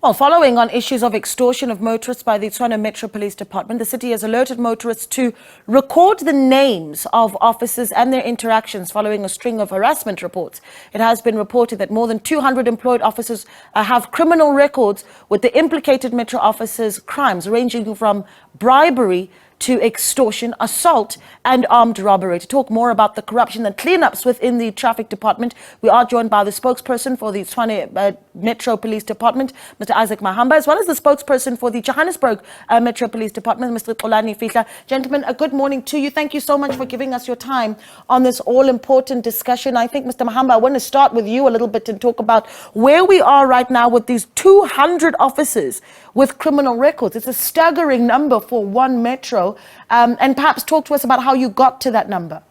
Well, following on issues of extortion of motorists by the Tshwane Metro Police Department, the city has alerted motorists to record the names of officers and their interactions following a string of harassment reports. It has been reported that more than 200 employed officers have criminal records with the implicated Metro officers' crimes ranging from bribery to extortion, assault and armed robbery. To talk more about the corruption and cleanups within the traffic department, we are joined by the spokesperson for the Tshwane Metro Police Department, Mr. Mahamba, as well as the spokesperson for the Johannesburg Metro Police Department, Mr. Xolani Fihla. Gentlemen, a good morning to you. Thank you so much for giving us your time on this all-important discussion. I think, Mr. Mahamba, I want to start with you a little bit and talk about where we are right now with these 200 officers with criminal records. It's a staggering number for one metro. And perhaps talk to us about how you got to that number.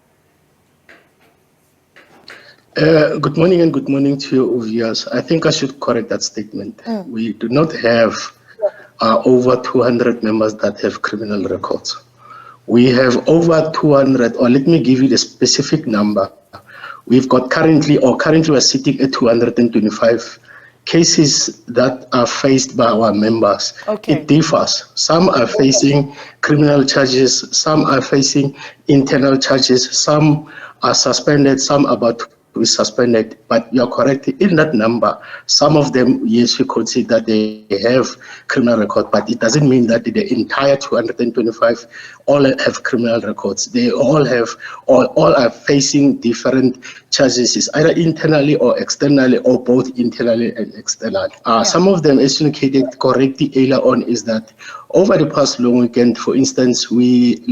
Good morning and good morning to your viewers. I think I should correct that statement. We do not have over 200 members that have criminal records. We have over 200, or let me give you the specific number. We've got currently we're sitting at 225 cases that are faced by our members. Okay. It differs. Some are facing criminal charges, some are facing internal charges, some are suspended, some are about to be suspended. But you're correct, in that number, some of them, yes, we could say that they have criminal record, but it doesn't mean that the entire 225 all have criminal records. They all are facing different charges, either internally or externally, or both internally and externally. Some of them, as indicated correctly earlier on, is that over the past long weekend, for instance, we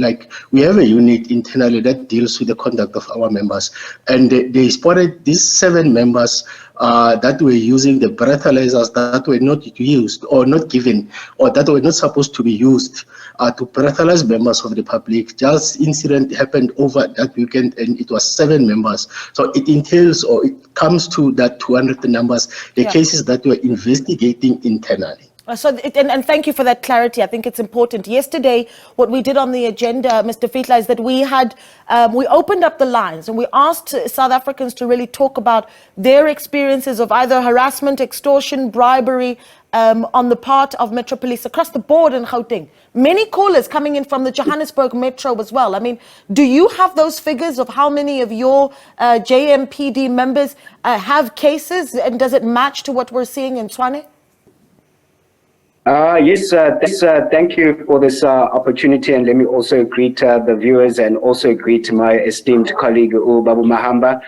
have a unit internally that deals with the conduct of our members, and they spotted these 7 members that were using the breathalyzers that were not used or not given, or that were not supposed to be used to breathalyze members of the public. Just incident happened over that weekend, and it was 7 members. So it entails, or it comes to that 200 numbers, the cases that we're investigating internally. And thank you for that clarity. I think it's important. Yesterday, what we did on the agenda, Mr. Fihla, is that we opened up the lines and we asked South Africans to really talk about their experiences of either harassment, extortion, bribery on the part of Metro Police across the board in Gauteng. Many callers coming in from the Johannesburg Metro as well. I mean, do you have those figures of how many of your JMPD members have cases, and does it match to what we're seeing in Tshwane? Yes, thank you for this opportunity, and let me also greet the viewers and also greet my esteemed colleague Babu Mahamba.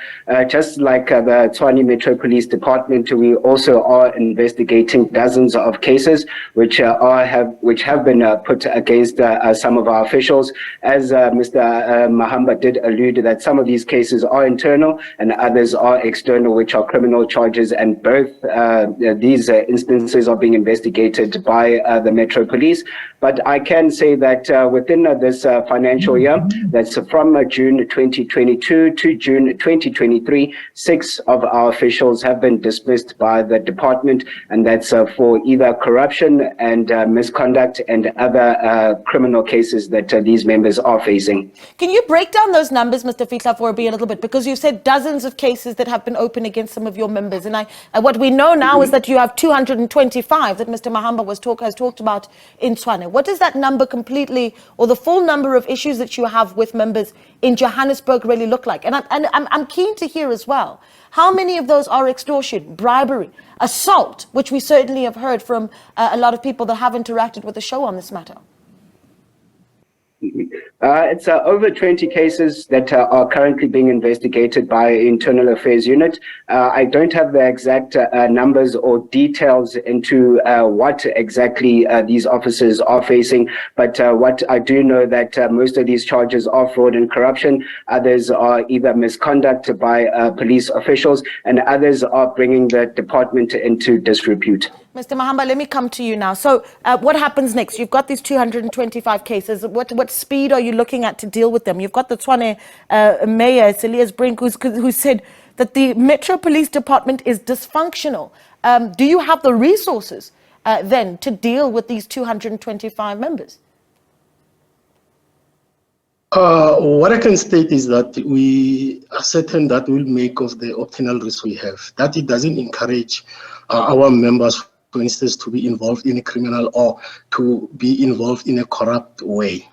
Just like the Tshwane Metro Police Department, we also are investigating dozens of cases which have been put against some of our officials. As Mr. Mahamba did allude, that some of these cases are internal and others are external, which are criminal charges, and both these instances are being investigated by the Metro Police. But I can say that within this financial year, that's from June 2022 to June 2023, 6 of our officials have been dismissed by the department, and that's for either corruption and misconduct and other criminal cases that these members are facing. Can you break down those numbers, Mr. Fihla, for me a little bit? Because you said dozens of cases that have been opened against some of your members, and what we know now is that you have 225 that Mr. Mahamba has talked about in Tshwane. What does that number completely, or the full number of issues that you have with members in Johannesburg really look like? And I'm keen to hear as well, how many of those are extortion, bribery, assault, which we certainly have heard from a lot of people that have interacted with the show on this matter? It's over 20 cases that are currently being investigated by Internal Affairs Unit. I don't have the exact numbers or details into what exactly these officers are facing, but what I do know that most of these charges are fraud and corruption. Others are either misconduct by police officials, and others are bringing the department into disrepute. Mr. Mahamba, let me come to you now. So what happens next? You've got these 225 cases. What speed are you looking at to deal with them? You've got the Tshwane Mayor, Elias Brink, who said that the Metro Police Department is dysfunctional. Do you have the resources then to deal with these 225 members? What I can state is that we are certain that we'll make of the optimal risk we have, that it doesn't encourage our members for instance, to be involved in a criminal or to be involved in a corrupt way.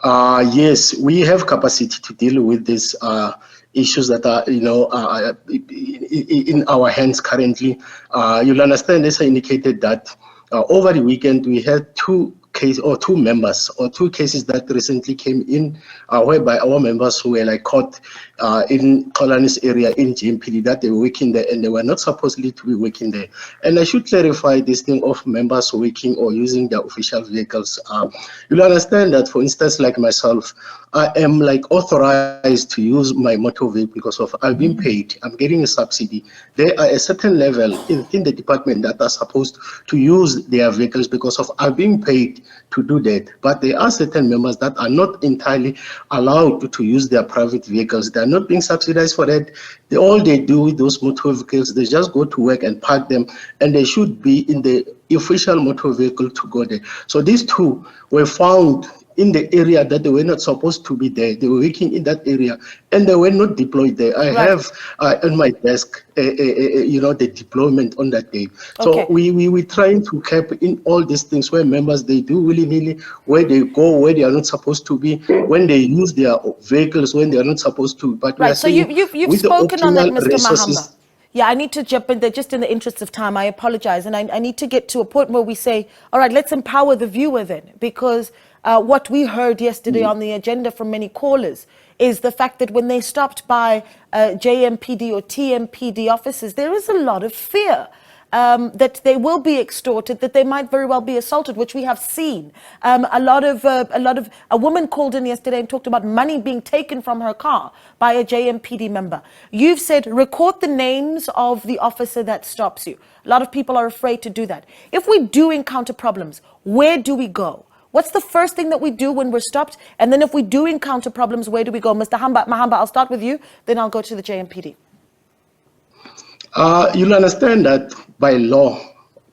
Yes, we have capacity to deal with these issues that are, in our hands currently. You'll understand, as I indicated, that over the weekend we had two cases that recently came in, whereby our members were caught in Xolani's area in TMPD, that they were working there and they were not supposedly to be working there. And I should clarify this thing of members working or using their official vehicles. You'll understand that, for instance, like myself, I am authorized to use my motor vehicle because of I've been paid. I'm getting a subsidy. There are a certain level in the department that are supposed to use their vehicles because of I've been paid to do that. But there are certain members that are not entirely allowed to use their private vehicles. They're not being subsidized for that. All they do with those motor vehicles, they just go to work and park them, and they should be in the official motor vehicle to go there. So these two were found in the area that they were not supposed to be there. They were working in that area and they were not deployed there. I have on my desk, the deployment on that day. So we're trying to cap in all these things where members, they do willy-nilly, where they go, where they are not supposed to be, when they use their vehicles, when they are not supposed to. But so you've spoken on that, Mr. Mahamba. Yeah, I need to jump in there just in the interest of time. I apologize. And I need to get to a point where we say, all right, let's empower the viewer then, because what we heard yesterday on the agenda from many callers is the fact that when they stopped by JMPD or TMPD offices, there is a lot of fear that they will be extorted, that they might very well be assaulted, which we have seen. A woman called in yesterday and talked about money being taken from her car by a JMPD member. You've said record the names of the officer that stops you. A lot of people are afraid to do that. If we do encounter problems, where do we go? What's the first thing that we do when we're stopped? And then if we do encounter problems, where do we go? Mr. Mahamba, I'll start with you, then I'll go to the JMPD. You'll understand that by law,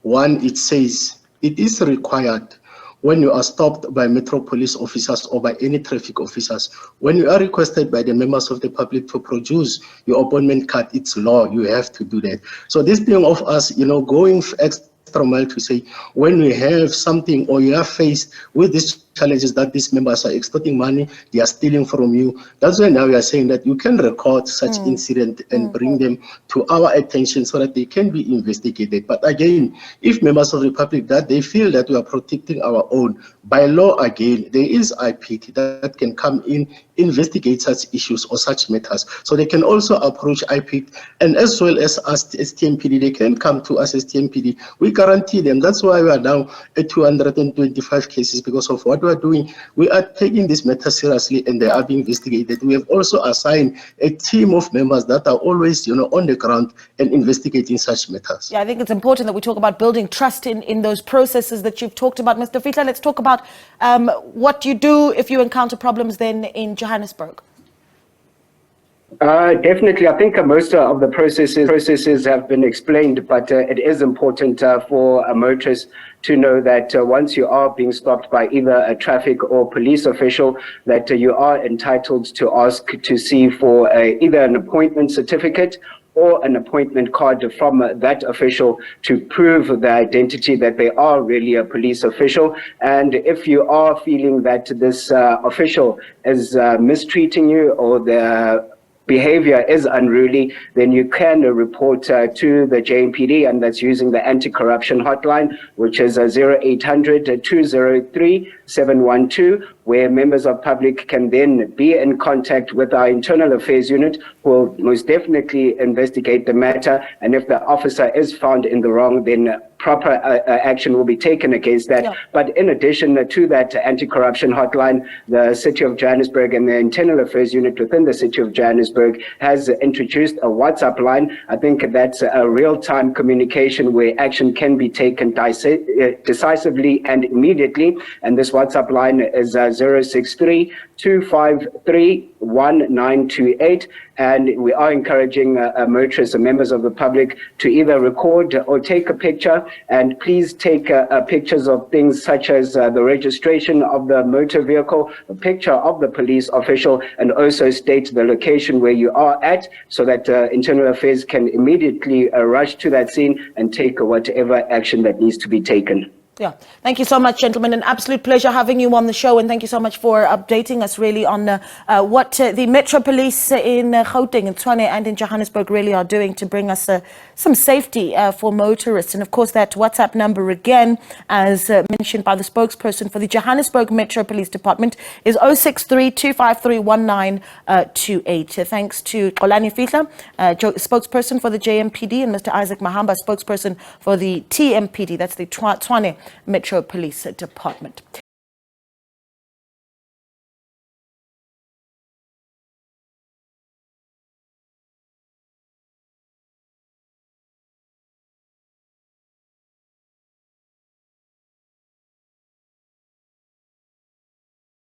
it says it is required when you are stopped by Metro police officers or by any traffic officers, when you are requested by the members of the public to produce your appointment card, it's law, you have to do that. So this thing of us, going extra mile to say, when we have something or you are faced with these challenges that these members are extorting money, they are stealing from you, that's why now we are saying that you can record such incident and bring them to our attention so that they can be investigated. But again, if members of the public that they feel that we are protecting our own, by law again, there is IPT that can come in, investigate such issues or such matters. So they can also approach IPT, and as well as us as TMPD, they can come to us as TMPD. We guarantee them. That's why we are now at 225 cases, because of what we are doing. We are taking this matter seriously and they are being investigated. We have also assigned a team of members that are always, on the ground and investigating such matters. Yeah, I think it's important that we talk about building trust in those processes that you've talked about. Mr. Fihla, let's talk about what you do if you encounter problems then in Johannesburg. Definitely. I think most of the processes have been explained, but it is important for motorists to know that once you are being stopped by either a traffic or police official, that you are entitled to ask to see for either an appointment certificate or an appointment card from that official to prove the identity that they are really a police official. And if you are feeling that this official is mistreating you or the behavior is unruly, then you can report to the JMPD, and that's using the anti-corruption hotline, which is 0800 203 712, where members of public can then be in contact with our internal affairs unit, who will most definitely investigate the matter. And if the officer is found in the wrong, then proper action will be taken against that. Yeah. But in addition to that anti-corruption hotline, the City of Johannesburg and the internal affairs unit within the City of Johannesburg has introduced a WhatsApp line. I think that's a real-time communication where action can be taken decisively and immediately. And this WhatsApp line is 063 253 1928, and we are encouraging motorists and members of the public to either record or take a picture and please take pictures of things such as the registration of the motor vehicle, a picture of the police official, and also state the location where you are at so that Internal Affairs can immediately rush to that scene and take whatever action that needs to be taken. Yeah, thank you so much, gentlemen. An absolute pleasure having you on the show, and thank you so much for updating us really on what the Metro Police in Gauteng, in Tshwane and in Johannesburg really are doing to bring us some safety for motorists. And of course, that WhatsApp number again, as mentioned by the spokesperson for the Johannesburg Metro Police Department, is 063-253-1928. Thanks to Xolani Fihla, spokesperson for the JMPD, and Mr. Isaac Mahamba, spokesperson for the TMPD, that's the Tshwane Metro Police Department.